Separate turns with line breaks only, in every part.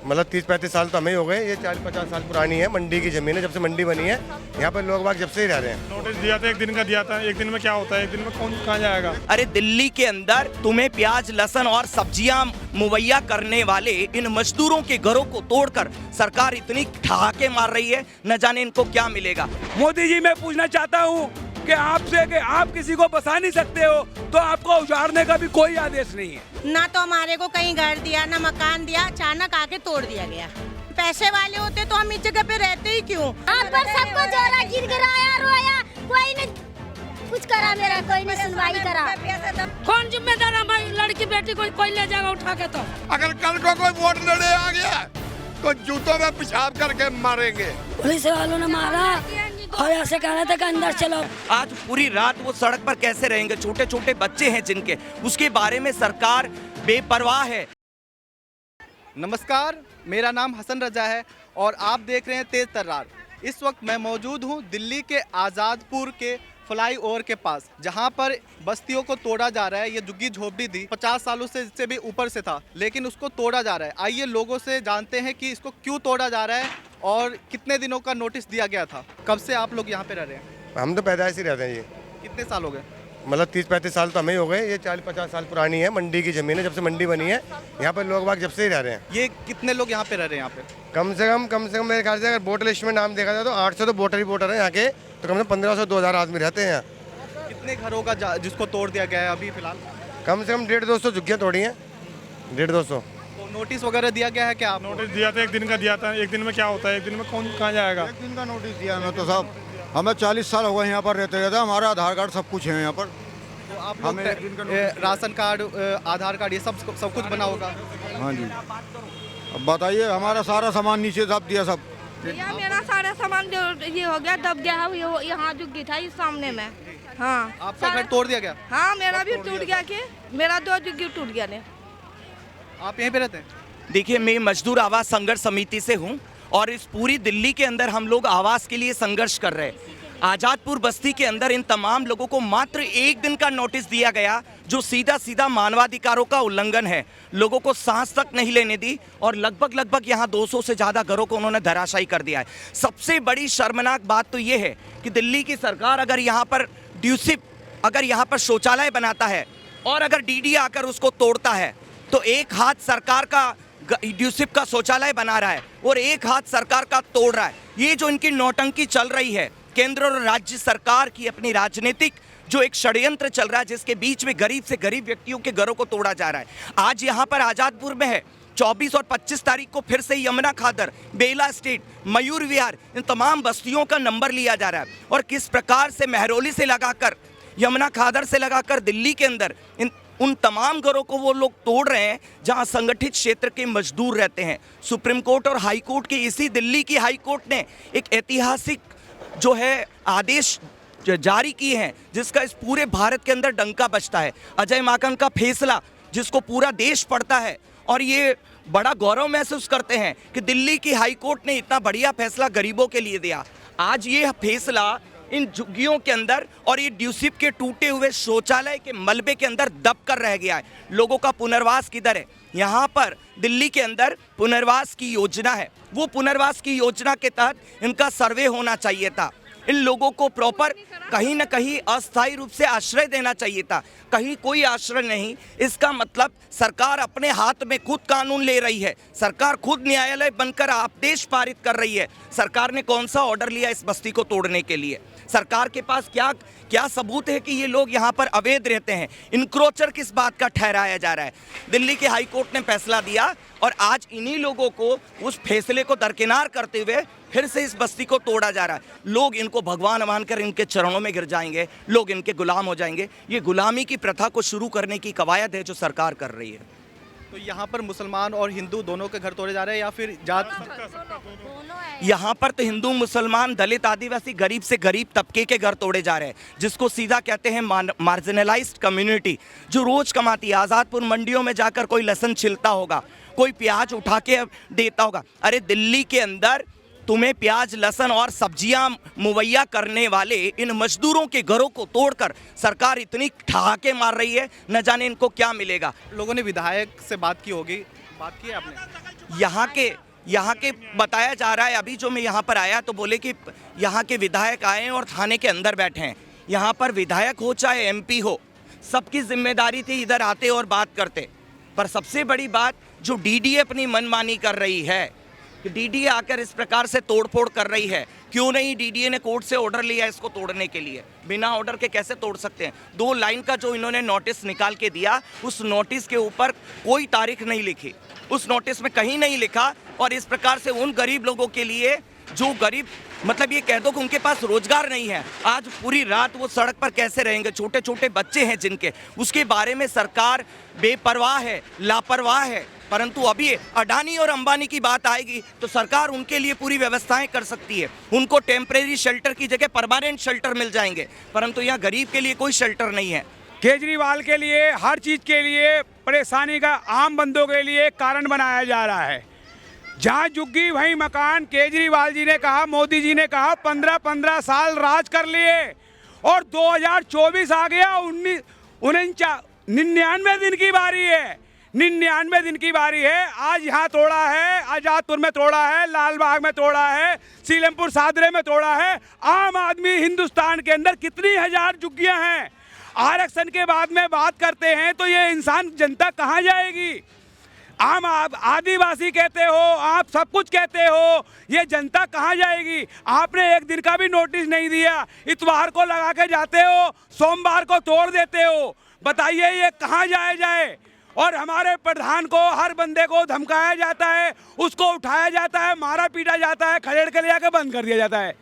मतलब 30-35 साल तो हमें ही हो गए। ये 40-50 साल पुरानी है, मंडी की जमीन है। जब से मंडी बनी है यहाँ पर लोग बाग जब से ही रह रहे हैं।
नोटिस दिया था, एक दिन का दिया था। एक दिन में क्या होता है, एक दिन में कौन कहाँ जाएगा।
अरे दिल्ली के अंदर तुम्हें प्याज लहसुन और सब्जियां मुहैया करने वाले इन मजदूरों के घरों को तोड़कर सरकार इतनी ठहाके मार रही है, न जाने इनको क्या मिलेगा।
मोदी जी, मैं पूछना चाहता हूँ कि आपसे कि आप किसी को बसा नहीं सकते हो तो आपको उजाड़ने का भी कोई आदेश नहीं है।
ना तो हमारे को कहीं घर दिया, ना मकान दिया, अचानक आके तोड़ दिया गया। पैसे वाले होते तो हम इस जगह पे रहते ही क्यों।
आप पर सबको जोरा गिर गिराया, रोया, कोई ने कुछ करा, मेरा कोई ने सुनवाई करा।
कौन जिम्मेदार है भाई? लड़की बेटी कोई ले जाएगा उठा के। तो
अगर कल को कोई वोट लड़े आ गया तो जूतों में पेशाब करके मारेंगे।
पुलिस वालों ने मारा और ऐसे कहना था कि अंदर चलो।
आज पूरी रात वो सड़क पर कैसे रहेंगे? छोटे छोटे बच्चे हैं जिनके, उसके बारे में सरकार बेपरवाह है।
नमस्कार, मेरा नाम हसन रजा है और आप देख रहे हैं तेज तर्रार। इस वक्त मैं मौजूद हूं दिल्ली के आज़ादपुर के फ्लाई ओवर के पास, जहां पर बस्तियों को तोड़ा जा रहा है। ये झुग्गी झोपड़ी थी, 50 सालों से इससे भी ऊपर से था, लेकिन उसको तोड़ा जा रहा है। आइए लोगों से जानते हैं कि इसको क्यों तोड़ा जा रहा है और कितने दिनों का नोटिस दिया गया था। कब से आप लोग यहाँ पे रह रहे हैं?
हम तो पैदाइश ही रहते हैं। ये
कितने साल हो गए?
मतलब 30-35 साल तो हमें ही हो गए। ये 40-50 साल पुरानी है, मंडी की जमीन है। जब से मंडी बनी है यहाँ पर लोग बाग जब से ही रह रहे हैं।
ये कितने लोग यहाँ पे रह रहे हैं? यहाँ पे
कम से कम मेरे ख्याल से अगर वोटर लिस्ट में नाम देखा जाए तो 800 तो वोटर है यहाँ के। तो कम से कम 1500-2000 आदमी रहते हैं यहाँ।
कितने घरों का जिसको तोड़ दिया गया है अभी फिलहाल?
कम से कम 150-200 झुग्गियाँ तोड़ी हैं। 150-200।
तो नोटिस वगैरह दिया गया है क्या? आप
नोटिस दिया था, एक दिन का दिया था। एक दिन में क्या होता है, एक दिन में कौन कहाँ जाएगा।
एक दिन का नोटिस दिया हमें तो साहब। हमें 40 साल हो गए यहाँ पर रहते रहते। हमारा आधार कार्ड सब कुछ है यहाँ पर।
तो आप लोग राशन कार्ड, आधार कार्ड, ये सब कुछ बना होगा?
हाँ जी। अब बताइए, हमारा सारा सामान नीचे दब दिया सब।
भैया मेरा सारा सामान ये हो गया, दब गया है। यहाँ झुग्गी था इस सामने में। हाँ,
आपका घर तोड़ दिया गया?
हाँ, मेरा भी टूट गया। कि मेरा 2 झुग्गी टूट गया ने।
आप यहीं पे रहते हैं?
देखिए, मैं मजदूर आवास संघर्ष समिति से हूँ और इस पूरी दिल्ली के अंदर हम लोग आवास के लिए संघर्ष कर रहे हैं। आज़ादपुर बस्ती के अंदर इन तमाम लोगों को मात्र एक दिन का नोटिस दिया गया, जो सीधा सीधा मानवाधिकारों का उल्लंघन है। लोगों को सांस तक नहीं लेने दी और लगभग यहाँ 200 से ज़्यादा घरों को उन्होंने धराशायी कर दिया है। सबसे बड़ी शर्मनाक बात तो ये है कि दिल्ली की सरकार अगर यहाँ पर अगर यहाँ पर शौचालय बनाता है और अगर डीडी आकर उसको तोड़ता है तो एक हाथ सरकार का ड्यूसिप का शौचालय बना रहा है और एक हाथ सरकार का तोड़ रहा है। ये जो इनकी नौटंकी चल रही है, केंद्र और राज्य सरकार की अपनी राजनीतिक जो एक षड्यंत्र चल रहा है, जिसके बीच में गरीब से गरीब व्यक्तियों के घरों को तोड़ा जा रहा है। आज यहाँ पर आज़ादपुर में है, 24 और 25 तारीख को फिर से यमुना खादर, बेला स्टेट, मयूर विहार, इन तमाम बस्तियों का नंबर लिया जा रहा है। और किस प्रकार से महरौली से लगाकर, यमुना खादर से लगाकर दिल्ली के अंदर उन तमाम घरों को वो लोग तोड़ रहे हैं जहां संगठित क्षेत्र के मजदूर रहते हैं। सुप्रीम कोर्ट और हाई कोर्ट की, इसी दिल्ली की हाई कोर्ट ने एक ऐतिहासिक जो है आदेश जारी किए हैं, जिसका इस पूरे भारत के अंदर डंका बजता है। अजय माकन का फैसला जिसको पूरा देश पढ़ता है और ये बड़ा गौरव महसूस करते हैं कि दिल्ली की हाई कोर्ट ने इतना बढ़िया फैसला गरीबों के लिए दिया। आज ये फैसला इन झुग्गियों के अंदर और ये ड्यूसिप के टूटे हुए शौचालय के मलबे के अंदर दब कर रह गया है। लोगों का पुनर्वास किधर है? यहाँ पर दिल्ली के अंदर पुनर्वास की योजना है, वो पुनर्वास की योजना के तहत इनका सर्वे होना चाहिए था। इन लोगों को प्रॉपर कहीं ना कहीं अस्थायी रूप से आश्रय देना चाहिए था। कहीं कोई आश्रय नहीं। इसका मतलब सरकार अपने हाथ में खुद कानून ले रही है। सरकार खुद न्यायालय बनकर आदेश पारित कर रही है। सरकार ने कौन सा ऑर्डर लिया इस बस्ती को तोड़ने के लिए? सरकार के पास क्या सबूत है कि ये लोग यहाँ पर अवैध रहते हैं? इनक्रोचर किस बात का ठहराया जा रहा है? दिल्ली के हाई कोर्ट ने फैसला दिया और आज इन्हीं लोगों को उस फैसले को दरकिनार करते हुए फिर से इस बस्ती को तोड़ा जा रहा है। लोग इनको भगवान मानकर इनके चरणों में गिर जाएंगे, लोग इनके गुलाम हो जाएंगे। ये गुलामी की प्रथा को शुरू करने की कवायद है जो सरकार कर रही है।
तो यहाँ पर मुसलमान और हिंदू दोनों के घर तोड़े जा रहे हैं या फिर जात?
यहाँ पर तो हिंदू, मुसलमान, दलित, आदिवासी, गरीब से गरीब तबके के घर तोड़े जा रहे हैं, जिसको सीधा कहते हैं मार्जिनलाइज्ड कम्युनिटी, जो रोज कमाती है। आज़ादपुर मंडियों में जाकर कोई लहसुन छिलता होगा, कोई प्याज उठा के देता होगा। अरे दिल्ली के अंदर तुम्हें प्याज लहसुन और सब्जियां मुहैया करने वाले इन मजदूरों के घरों को तोड़कर सरकार इतनी ठहाके मार रही है, न जाने इनको क्या मिलेगा।
लोगों ने विधायक से बात की होगी, बात की है आपने?
यहाँ के बताया जा रहा है, अभी जो मैं यहाँ पर आया तो बोले कि यहाँ के विधायक आए और थाने के अंदर बैठे हैं। यहाँ पर विधायक हो चाहे एमपी हो, सबकी जिम्मेदारी थी इधर आते और बात करते। पर सबसे बड़ी बात जो डीडीए अपनी मनमानी कर रही है, डीडीए आकर इस प्रकार से तोड़फोड़ कर रही है। क्यों नहीं डीडीए ने कोर्ट से ऑर्डर लिया इसको तोड़ने के लिए? बिना ऑर्डर के कैसे तोड़ सकते हैं? 2 लाइन का जो इन्होंने नोटिस निकाल के दिया, उस नोटिस के ऊपर कोई तारीख नहीं लिखी, उस नोटिस में कहीं नहीं लिखा। और इस प्रकार से उन गरीब लोगों के लिए जो गरीब, मतलब ये कह दो कि उनके पास रोजगार नहीं है, आज पूरी रात वो सड़क पर कैसे रहेंगे? छोटे छोटे बच्चे हैं जिनके, उसके बारे में सरकार बेपरवाह है, लापरवाह है। परंतु अभी अडानी और अंबानी की बात आएगी तो सरकार उनके लिए पूरी व्यवस्थाएं कर सकती है। उनको टेम्परेरी शेल्टर की जगह परमानेंट शेल्टर मिल जाएंगे, परंतु यहाँ गरीब के लिए कोई शेल्टर नहीं है।
केजरीवाल के लिए हर चीज़ के लिए परेशानी का आम बंदों के लिए कारण बनाया जा रहा है। जहाँ झुग्गी वहीं मकान। केजरीवाल जी ने कहा, मोदी जी ने कहा 15-15 साल राज कर लिए और 2024 आ गया, 99 दिन की बारी है। 99 दिन की बारी है। आज यहाँ तोड़ा है, आजादपुर में तोड़ा है, लालबाग में तोड़ा है, सीलमपुर सादरे में तोड़ा है। आम आदमी हिंदुस्तान के अंदर कितनी हजार झुग्गियाँ हैं। आरक्षण के बाद में बात करते हैं तो ये इंसान, जनता कहाँ जाएगी? आम आदिवासी कहते हो, आप सब कुछ कहते हो, ये जनता कहाँ जाएगी? आपने एक दिन का भी नोटिस नहीं दिया। इतवार को लगा के जाते हो, सोमवार को तोड़ देते हो। बताइए ये कहाँ जाए? और हमारे प्रधान को, हर बंदे को धमकाया जाता है, उसको उठाया जाता है, मारा पीटा जाता है, खदेड़ के ले जाकर बंद कर दिया जाता है।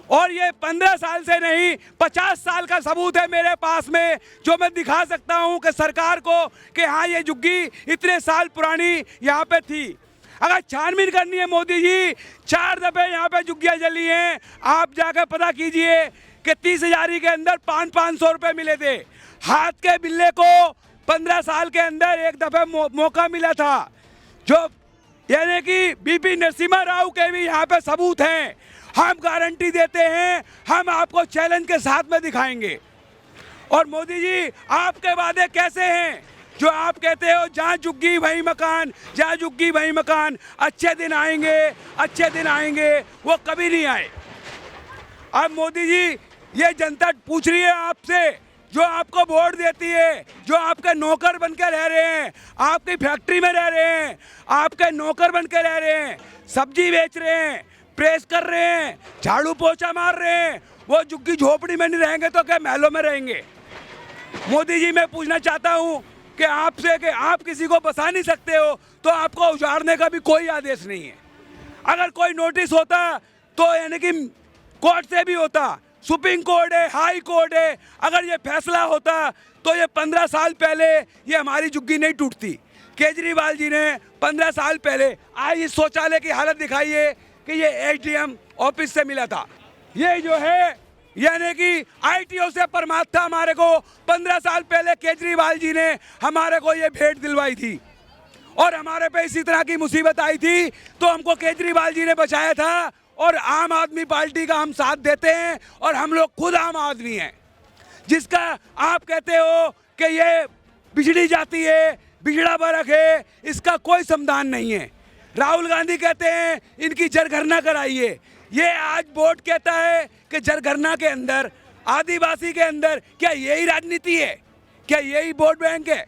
और ये 15 साल से नहीं, 50 साल का सबूत है मेरे पास में, जो मैं दिखा सकता हूँ कि सरकार को कि हाँ ये झुग्गी इतने साल पुरानी यहाँ पे थी। अगर छानबीन करनी है मोदी जी, 4 दफे यहाँ पे झुग्गियाँ जली हैं। आप जाकर पता कीजिए कि 30,000 के अंदर 500 रुपये मिले थे। हाथ के बिल्ले को 15 साल के अंदर एक दफे मौका मिला था। जो यानी कि बीपी नरसिम्हा राव के भी यहाँ पे सबूत हैं। हम गारंटी देते हैं, हम आपको चैलेंज के साथ में दिखाएंगे। और मोदी जी आपके वादे कैसे हैं जो आप कहते हो जहाँ झुग्गी वहीं मकान, जहाँ झुग्गी वहीं मकान? अच्छे दिन आएंगे, अच्छे दिन आएंगे, वो कभी नहीं आए। अब मोदी जी ये जनता पूछ रही है आपसे, जो आपको वोट देती है, जो आपके नौकर बनकर रह रहे हैं, आपकी फैक्ट्री में रह रहे हैं, आपके नौकर बनकर रह रहे हैं, सब्जी बेच रहे हैं, प्रेस कर रहे हैं, झाड़ू पोछा मार रहे हैं, वो झुग्गी झोपड़ी में नहीं रहेंगे तो क्या महलों में रहेंगे? मोदी जी मैं पूछना चाहता हूँ कि आपसे कि आप किसी को बसा नहीं सकते हो तो आपको उजाड़ने का भी कोई आदेश नहीं है। अगर कोई नोटिस होता तो यानी कि कोर्ट से भी होता, सुप्रीम कोर्ट है, हाई कोर्ट है, अगर ये फैसला होता तो ये 15 साल पहले ये हमारी झुग्गी नहीं टूटती। केजरीवाल जी ने 15 साल पहले, आज इस शौचालय की हालत दिखाइए कि ये एसडीएम ऑफिस से मिला था। ये जो है यानी कि आईटीओ से परमात्मा था हमारे को। 15 साल पहले केजरीवाल जी ने हमारे को ये भेंट दिलवाई थी और हमारे पे इसी तरह की मुसीबत आई थी तो हमको केजरीवाल जी ने बचाया था। और आम आदमी पार्टी का हम साथ देते हैं और हम लोग खुद आम आदमी हैं। जिसका आप कहते हो कि ये बिछड़ी जाती है, बिगड़ा वर्ग है, इसका कोई समाधान नहीं है। राहुल गांधी कहते हैं इनकी जनगणना कराइए। ये आज बोर्ड कहता है कि जनगणना के अंदर, आदिवासी के अंदर, क्या यही राजनीति है? क्या यही वोट बैंक है?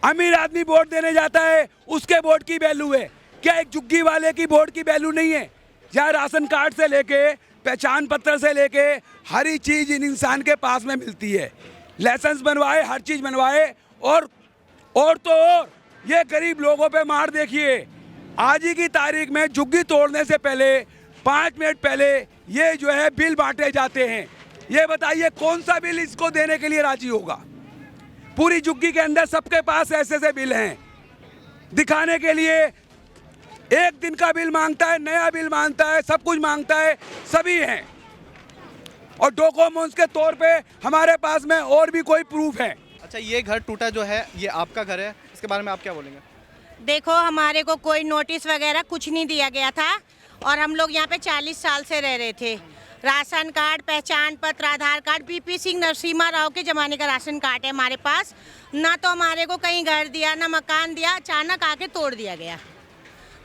अमीर आदमी वोट देने जाता है, उसके वोट की वैल्यू है। क्या एक झुग्गी वाले की वोट की वैल्यू नहीं है? जहाँ राशन कार्ड से लेके, पहचान पत्र से लेके हर ही चीज़ इन इंसान के पास में मिलती है। लाइसेंस बनवाए, हर चीज़ बनवाए। और तो और ये गरीब लोगों पे मार देखिए। आज ही की तारीख में झुग्गी तोड़ने से पहले 5 मिनट पहले ये जो है बिल बांटे जाते हैं। ये बताइए कौन सा बिल इसको देने के लिए राजी होगा? पूरी झुग्गी के अंदर सबके पास ऐसे बिल हैं दिखाने के लिए। एक दिन का बिल मांगता है, नया बिल मांगता है, सब कुछ मांगता है, सभी हैं। और डॉक्यूमेंट्स के तौर पे हमारे पास में और भी कोई प्रूफ है।
अच्छा, ये घर टूटा जो है ये आपका घर है, इसके बारे में आप क्या बोलेंगे?
देखो हमारे को कोई नोटिस वगैरह कुछ नहीं दिया गया था और हम लोग यहाँ पे 40 साल से रह रहे थे। राशन कार्ड, पहचान पत्र, आधार कार्ड, बीपी सिंह नरसिम्हा राव के ज़माने का राशन कार्ड है हमारे पास। ना तो हमारे को कहीं घर दिया, ना मकान दिया, अचानक आके तोड़ दिया गया।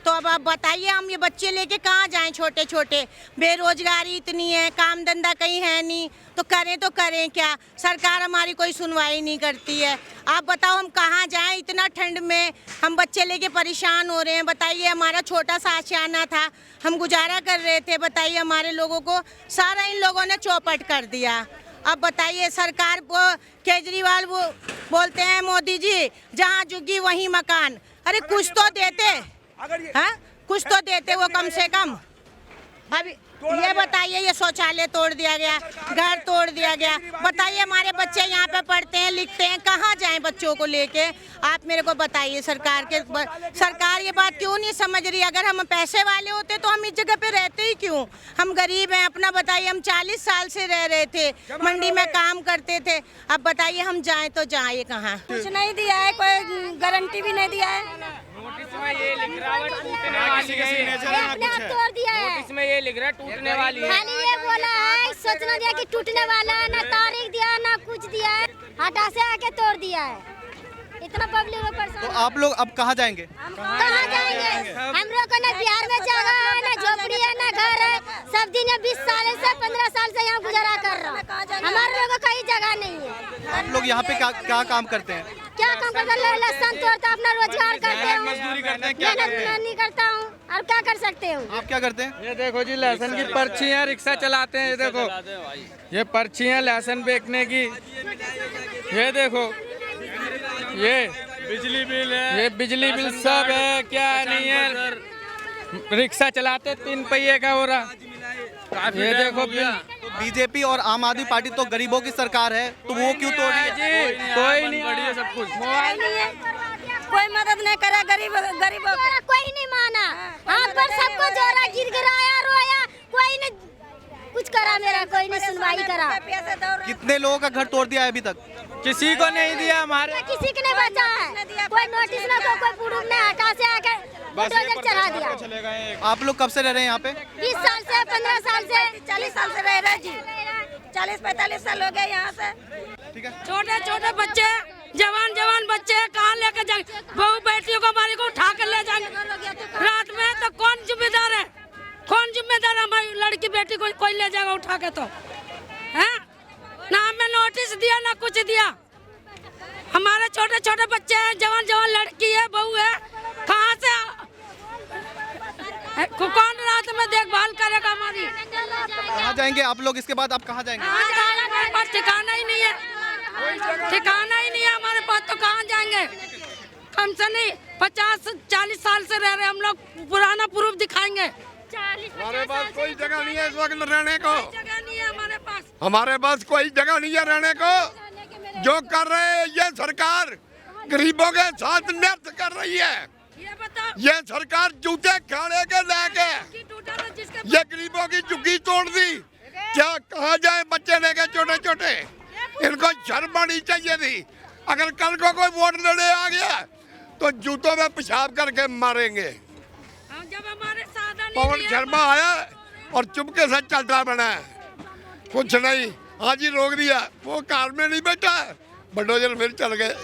तो अब आप बताइए हम ये बच्चे लेके कहाँ जाएं, छोटे छोटे, बेरोजगारी इतनी है, काम धंधा कहीं है नहीं, तो करें क्या। सरकार हमारी कोई सुनवाई नहीं करती है। आप बताओ हम कहाँ जाएं, इतना ठंड में हम बच्चे लेके परेशान हो रहे हैं। बताइए हमारा छोटा सा आशियाना था, हम गुजारा कर रहे थे, बताइए हमारे लोगों को सारा इन लोगों ने चौपट कर दिया। अब बताइए सरकार को केजरीवाल वो बोलते हैं मोदी जी जहाँ झुग्गी वहीं मकान, अरे कुछ तो देते, हाँ कुछ तो देते वो कम से कम। अभी ये बताइए ये शौचालय तोड़ दिया गया, घर तोड़ दिया गया, बताइए हमारे बच्चे यहाँ पे पढ़ते हैं लिखते हैं, कहाँ जाएं बच्चों को लेके। आप मेरे को बताइए सरकार ये बात क्यों नहीं समझ रही। अगर हम पैसे वाले होते तो हम इस जगह पे रहते ही क्यों। हम गरीब हैं, अपना बताइए, हम 40 साल से रह रहे थे, मंडी में काम करते थे, अब बताइए हम जाएं तो जाए कहाँ।
कुछ नहीं दिया है, कोई गारंटी भी नहीं दिया है।
ये लिख रहा है टूटने वाली है,
तोड़ दिया है,
नोटिस में ये लिख रहा है टूटने वाली है।
खाली ये बोला है, सोचना दिया कि टूटने वाला है, ना तारीख दिया ना कुछ दिया है, हटा से आके तोड़ दिया है। इतना पब्लिक लोग परेशान।
तो आप लोग अब कहाँ जाएंगे?
कहाँ जाएंगे? हम लोग को ना बिहार में जगह है, ना झोपड़ी है, ना घर है। सब दिन 20 साल से 15 साल से यहाँ गुजारा कर रहा हूँ। हमारे लोगों को कहीं जगह नहीं है।
आप लोग यहाँ पे क्या काम करते हैं?
क्या काम करता है? लहसुन तोड़ता, अपना रोजगार करते हैं, मेहनत नहीं करता हूँ, और क्या कर सकते हो।
आप क्या करते हैं?
ये देखो जी लहसुन की पर्ची है, रिक्शा चलाते हैं। ये देखो ये पर्ची है लहसुन बेचने की। ये देखो ये बिजली बिल है, ये बिजली बिल सब है, क्या नहीं है। रिक्शा चलाते 3 पहिए का हो रहा। ये देखो बिल।
तो बीजेपी और आम आदमी पार्टी तो गरीबों की सरकार है, तो वो क्यों तोड़ रही है?
कोई नहीं बढ़िया सब कुछ।
कोई मदद नहीं करा गरीबों को, कोई नहीं माना। हाथ पर सबको जोरा, गिड़गिड़ाया, रोया, कोई नहीं कुछ करा, मेरा कोई नहीं सुनवाई करा।
कितने लोगों का घर तोड़ दिया है अभी तक?
किसी को नहीं दिया, हमारे
किसी को नहीं बचा है, कोई नोटिस ना कोई प्रूफ नहीं, हटा से आके बुलडोजर चढ़ा दिया।
आप लोग कब से रह रहे हैं यहाँ पे?
20 साल से, 15 साल से, 40 साल से रह रहे जी। 40-45 साल हो गए यहाँ से।
ठीक है।
छोटे छोटे बच्चे, जवान बच्चे कहाँ लेकर जाएंगे? बहू बेटियों को हमारी को उठा कर ले जाएंगे रात में, तो कौन जिम्मेदार है? कौन जिम्मेदार है? हमारी लड़की बेटी को कोई ले जाएगा उठा के, तो है ना। हमें नोटिस दिया ना कुछ दिया। हमारे छोटे छोटे बच्चे हैं, जवान लड़की है, बहू है, कहाँ से कौन रात में देखभाल करेगा हमारी?
कहाँ जाएंगे आप लोग इसके बाद? आप कहाँ जाएंगे?
हमारे पास ठिकाना ही नहीं है, ठिकाना ही नहीं है हमारे पास, तो कहाँ जाएंगे? कम से नहीं 50-40 साल से रह रहे हम लोग, पुराना प्रूफ दिखाएंगे।
हमारे पास कोई जगह नहीं है इस वक्त रहने को,
जगह नहीं है हमारे पास,
हमारे पास कोई जगह नहीं है रहने को। जो कर रहे हैं ये सरकार गरीबों के साथ नृत्य कर रही है।
ये बताओ,
ये सरकार जूते खाने के लेके ये गरीबों की झुग्गी तोड़ दी। क्या कहाँ जाए बच्चे लेके छोटे छोटे? इनको शर्म आनी चाहिए थी। अगर कल को कोई वोट लेने आ गया तो जूतों में पेशाब करके मारेंगे।
जब हमारे
पवन शर्मा आया और चुपके से चलता बना, कुछ नहीं, आज ही रोक दिया। वो कार में नहीं बैठा, बुलडोजर फिर चल गए,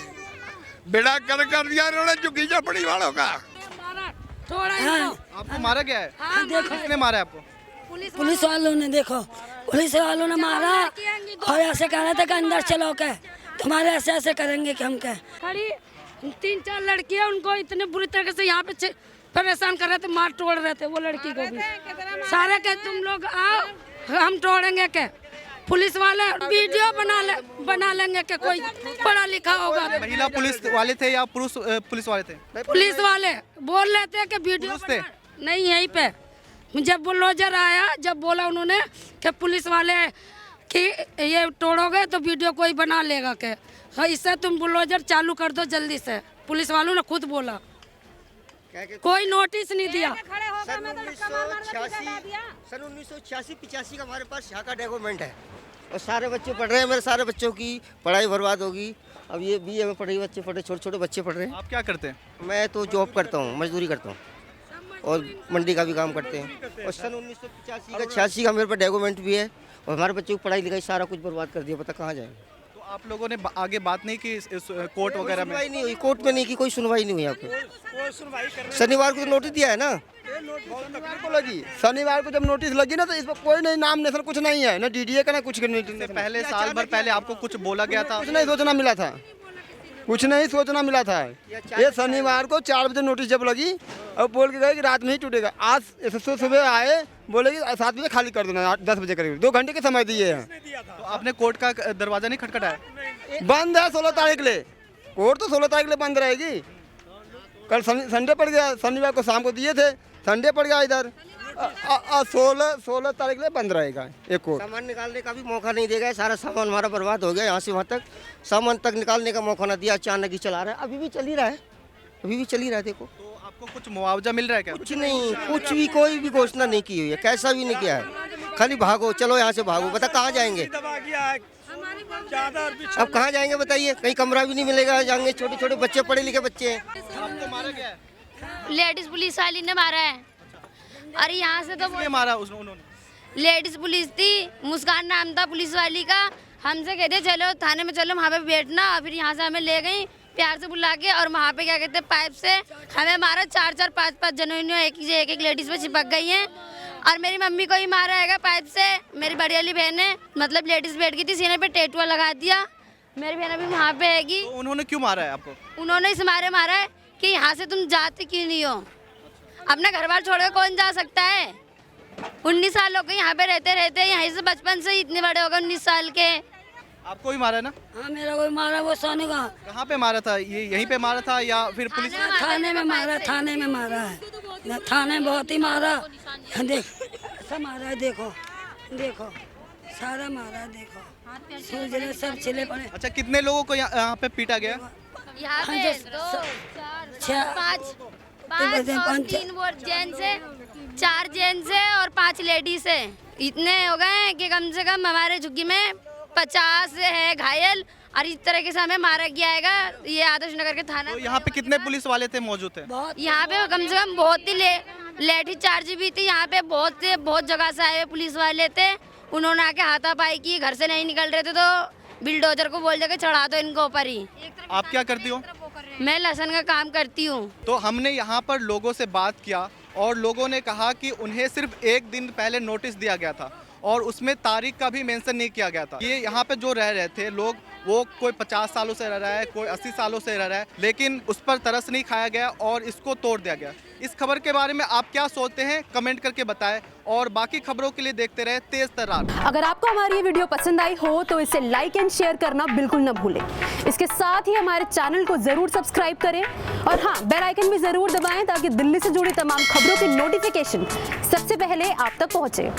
बेड़ा कर दिया इन्होंने झुग्गी झोपड़ी वालों का।
आपको मारा गया है? किसने मारा है आपको?
पुलिस वालों ने, देखो पुलिस वालों ने मारा और ऐसे कह रहे थे कि अंदर चलो के, तुम्हारे ऐसे करेंगे कि हम क्या।
खड़ी 3-4 लड़कियां, उनको इतने बुरी तरीके से यहाँ पे परेशान कर रहे थे, मार तोड़ रहे थे वो लड़की को भी। सारे के तुम लोग आओ, हम तोड़ेंगे के। पुलिस वाले वीडियो बना लेंगे कि कोई पढ़ा लिखा होगा।
महिला पुलिस वाले थे या पुरुष पुलिस वाले थे?
पुलिस वाले बोल रहे थे कि वीडियो
थे
नहीं। यहीं पे जब बुलडोजर आया, जब बोला उन्होंने कि पुलिस वाले कि ये तोड़ोगे तो वीडियो कोई बना लेगा के, इससे तुम बुलडोजर चालू कर दो जल्दी से। पुलिस वालों ने खुद बोला, कोई नोटिस नहीं दिया।
सन 1986-85 का हमारे पास यहाँ का डॉक्यूमेंट है और सारे बच्चे पढ़ रहे हैं। मेरे सारे बच्चों की पढ़ाई बर्बाद होगी। अब ये BA में पढ़े बच्चे पढ़े, छोटे छोटे बच्चे पढ़ रहे हैं।
आप क्या करते हैं?
मैं तो जॉब करता हूँ, मजदूरी करता हूँ और मंडी का भी काम करते हैं। और सन 1985 का 86 का मेरे पास डॉक्यूमेंट भी है और हमारे बच्चों की पढ़ाई लिखाई सारा कुछ बर्बाद कर दिया। पता कहाँ जाएंगे?
तो आप लोगों ने आगे बात नहीं की इस कोर्ट वगैरह में?
सुनवाई नहीं हुई, कोर्ट में नहीं की, कोई सुनवाई नहीं हुई यहाँ पे। शनिवार को नोटिस दिया है ना,
को लगी शनिवार को जब नोटिस लगी ना, तो इस पर कोई नहीं नाम नेशन कुछ नहीं है, ना डीडीए का ना कुछ नहीं।
पहले साल भर पहले आपको कुछ बोला गया था?
कुछ नहीं सोचना मिला था, कुछ नहीं सोचना मिला था। ये शनिवार को 4 बजे नोटिस जब लगी और बोल के गए कि रात में ही टूटेगा। आज सुबह आए, बोले कि 7 बजे खाली कर देना, 10 बजे करीब 2 घंटे के समय दिए हैं।
तो आपने कोर्ट का दरवाजा नहीं खटखटाया?
बंद है 16 तारीख ले, कोर्ट तो 16 तारीख ले बंद रहेगी। कल संडे पड़ गया, शनिवार को शाम को दिए थे, संडे पड़ गया इधर। 16 तारीख ले बंद रहेगा एक कोर्ट।
सामान निकालने का भी मौका नहीं देगा, सारा सामान हमारा बर्बाद हो गया। यहाँ से वहाँ तक सामान तक निकालने का मौका ना दिया, अचानक ही चला रहा है। अभी भी चल ही रहा है, अभी भी चल ही रहा है। देखो
तो आपको कुछ मुआवजा मिल रहा है क्या?
कुछ नहीं, कुछ भी कोई भी घोषणा नहीं की हुई है, कैसा भी नहीं किया है। खाली भागो, चलो यहाँ से भागो, बता कहाँ जाएंगे, अब कहाँ जाएंगे बताइए? कहीं कमरा भी नहीं मिलेगा, जाएंगे छोटे छोटे बच्चे, पढ़े लिखे बच्चे हैं।
आपको मारा गया है?
लेडीज पुलिस वाली ने मारा है। अरे यहाँ से तो
किसने मारा उन्होंने?
लेडीज पुलिस थी, मुस्कान नाम था पुलिस वाली का। हमसे कहते चलो थाने में, चलो वहाँ पे बैठना। फिर यहाँ से हमें ले गई प्यार से बुला के, और वहाँ पे क्या कहते हैं पाइप से हमें मारा। 4-4, 5-5 जनों एक लेडीज पे चिपक गई हैं। और मेरी मम्मी को ही मारा है पाइप से। मेरी बड़ी वाली बहन है, मतलब लेडीज बैठ गई थी, सीने पे टेटुआ लगा दिया। मेरी बहन अभी वहाँ पे हैगी।
तो उन्होंने क्यों मारा है आपको?
उन्होंने इस मारे मारा है कि यहाँ से तुम जाते क्यों नहीं हो। अपना घर बार छोड़कर कौन जा सकता है? 19 साल हो गए यहाँ पे रहते रहते, यहीं से बचपन से इतने बड़े हो गए, 19 साल के।
आपको भी मारा है ना?
हाँ मेरा कोई मारा, वो सोने का।
कहाँ पे मारा था? ये यहीं पे मारा था या फिर पुलिस?
थाने में मारा, थाने में मारा है, थाने बहुत ही मारा। देख ऐसा मारा है, देखो देखो सारा मारा है, देखो सूजले सब छिले पड़े।
अच्छा, कितने लोगों को यहाँ पे पीटा गया?
यहाँ पे 2, 4, 5, 3 वो जेंट्स है, 4 जेंट्स है और 5 लेडीज है। इतने हो गए कि कम से कम हमारे झुग्गी में 50 है घायल, और इस तरह से हमें मारा गया है। ये आदर्श नगर के थाना।
तो यहाँ पे कितने पुलिस वाले थे मौजूद थे?
यहाँ पे कम से कम बहुत ही लाठी चार्ज भी थी। यहाँ पे बहुत जगह से आए हुए पुलिस वाले थे। उन्होंने आके हाथापाई की, घर से नहीं निकल रहे थे तो बिल्डोजर को बोल देकर चढ़ा दो इनको ऊपर ही।
आप क्या करती हो?
मैं लहसुन का काम करती हूँ।
तो हमने यहाँ पर लोगों से बात किया और लोगों ने कहा कि उन्हें सिर्फ 1 दिन पहले नोटिस दिया गया था और उसमें तारीख का भी मेंशन नहीं किया गया था। ये यहाँ पे जो रह रहे थे लोग, वो कोई 50 सालों से रह रहा है, कोई 80 सालों से रह रहा है, लेकिन उस पर तरस नहीं खाया गया और इसको तोड़ दिया गया। इस खबर के बारे में आप क्या सोचते हैं, कमेंट करके बताएं और बाकी खबरों के लिए देखते रहे तेज तर्रार।
अगर आपको हमारी ये वीडियो पसंद आई हो तो इसे लाइक एंड शेयर करना बिल्कुल न भूलें। इसके साथ ही हमारे चैनल को जरूर सब्सक्राइब करें और हाँ, बेल आइकन भी जरूर दबाएं ताकि दिल्ली से जुड़ी तमाम खबरों की नोटिफिकेशन सबसे पहले आप तक पहुंचे।